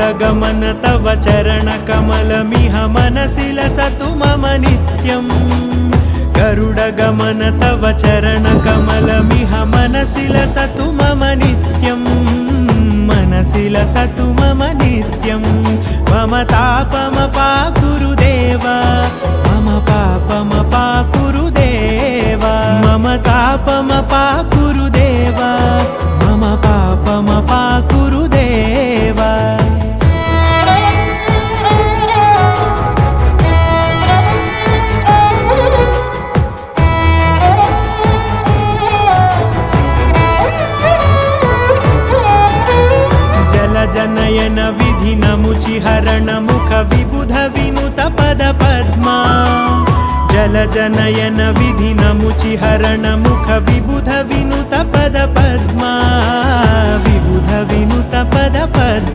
गरुडगमन तव चरणकमलमिह मनसि लसतु मम नित्यम् गरुडगमन तव चरणकमलमिह मनसि लसतु मम नित्यम् मनसि लसतु मम नित्यम् मम तापमपाकुरु देवा मम पापमपाकुरु देवा मम तापमपाकुरु देवा मम पापमपाकुरु देवा जनयन विधि नमुचिहरण मुख विबुध विनुत पद पद्मा जल जनयन विधि नमुचिहरण मुख विबुध विनुत पद पद्मा विबुध विनुत पद पद्मा।